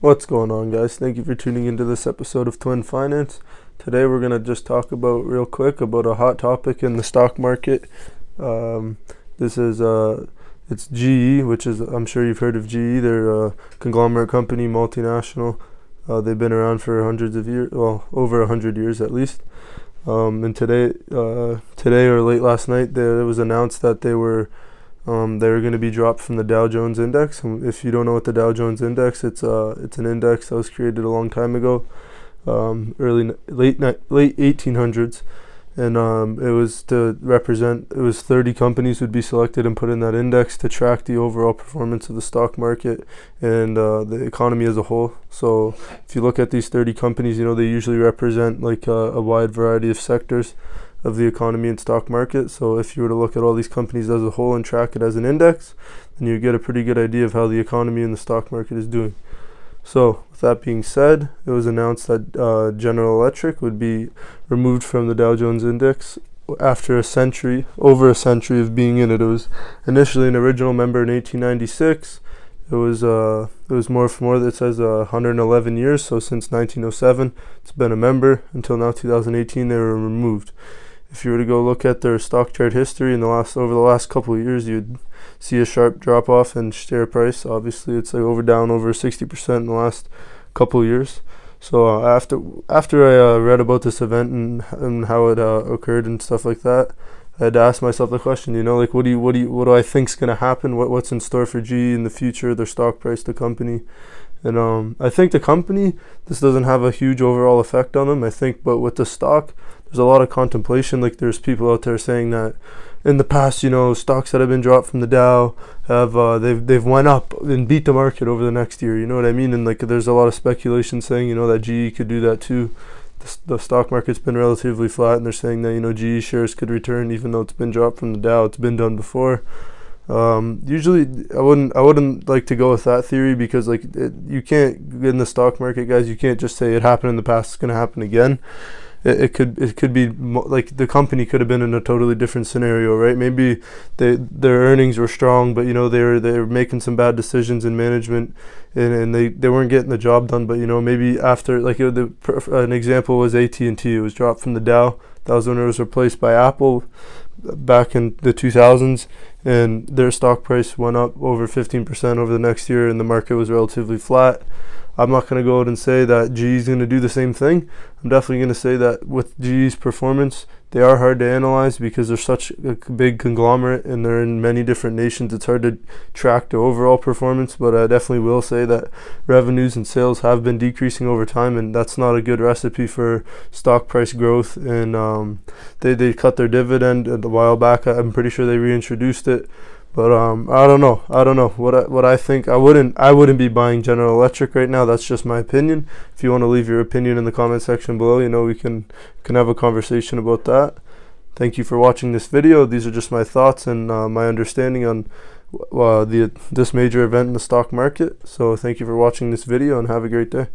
What's going on, guys? Thank you for tuning into this episode of Twin Finance. Today we're going to just talk about real quick about a hot topic in the stock market. This is it's GE, which is, I'm sure you've heard of GE. They're a conglomerate company, multinational. They've been around for hundreds of years, well, over 100 years at least. And today or late last night, it was announced that they were going to be dropped from the Dow-Jones index. And if you don't know what the Dow-Jones index, it's an index that was created a long time ago, late 1800s, and it was to represent. It was 30 companies would be selected and put in that index to track the overall performance of the stock market and the economy as a whole. So if you look at these 30 companies, they usually represent like a wide variety of sectors of the economy and stock market. So if you were to look at all these companies as a whole and track it as an index, then you get a pretty good idea of how the economy and the stock market is doing. So with that being said, it was announced that General Electric would be removed from the Dow Jones index after over a century of being in it. It was initially an original member in 1896. It was it says 111 years, so since 1907 it's been a member until now 2018 they were removed. If you were to go look at their stock chart history over the last couple of years, you'd see a sharp drop off in share price. Obviously it's like down over 60% in the last couple of years. So after I read about this event and how it occurred and stuff like that, I had to ask myself the question, like what do I think's gonna happen? What's in store for GE in the future, their stock price, the company? And I think the company, this doesn't have a huge overall effect on them, I think, but with the stock, there's a lot of contemplation. Like there's people out there saying that in the past, stocks that have been dropped from the Dow have they've went up and beat the market over the next year. You know what I mean? And like there's a lot of speculation saying that GE could do that too. The stock market's been relatively flat, and they're saying that GE shares could return even though it's been dropped from the Dow. It's been done before. Usually I wouldn't like to go with that theory, because you can't, in the stock market, guys, you can't just say it happened in the past, it's going to happen again. It could be like the company could have been in a totally different scenario, right? Maybe their earnings were strong, but they were making some bad decisions in management, and they weren't getting the job done. But maybe after, an example was AT&T. It was dropped from the Dow. That was when it was replaced by Apple back in the 2000s, and their stock price went up over 15% over the next year, and the market was relatively flat. I'm not going to go out and say that GE is going to do the same thing. I'm definitely going to say that with GE's performance, they are hard to analyze because they're such a big conglomerate and they're in many different nations. It's hard to track the overall performance, but I definitely will say that revenues and sales have been decreasing over time, and that's not a good recipe for stock price growth. And they cut their dividend a while back. I'm pretty sure they reintroduced it. But I don't know. What I think, I wouldn't be buying General Electric right now. That's just my opinion. If you want to leave your opinion in the comment section below, we can have a conversation about that. Thank you for watching this video. These are just my thoughts and my understanding on this major event in the stock market. So thank you for watching this video and have a great day.